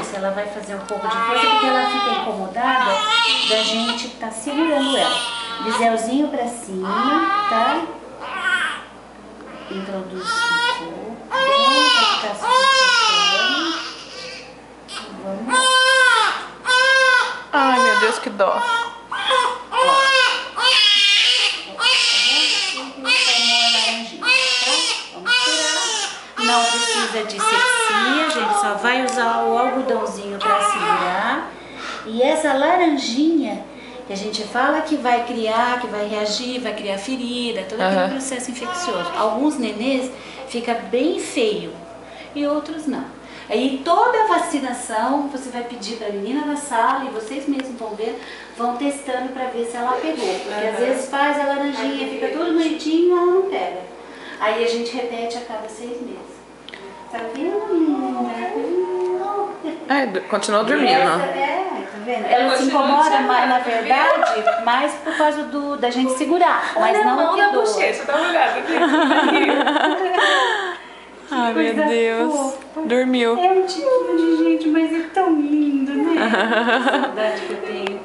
isso, ela vai fazer um pouco de força porque ela fica incomodada da gente tá segurando ela. Biselzinho pra cima, tá? Introduz um pouco, vai ficar sufocando. Vamos lá. Ai, meu Deus, que dó. Não precisa de sepsia, a gente só vai usar o algodãozinho para segurar. E essa laranjinha que a gente fala que vai criar, que vai reagir, vai criar ferida, todo aquele processo infeccioso. Alguns nenês fica bem feio e outros não. Aí toda a vacinação você vai pedir para a menina na sala e vocês mesmos vão ver, vão testando para ver se ela pegou. Porque às vezes faz a laranjinha, fica tudo bonitinho e ela não pega. Aí a gente repete a cada 6 meses. Tá vendo, menina? Continua dormindo. Tá vendo? Ela se incomoda, mais, na verdade, mais por causa da gente segurar. Mas não que dor. Dá uma olhada aqui. Ai, meu Deus. Fofa. Dormiu. É um tipo de gente, mas é tão lindo, né? Que saudade que eu tenho.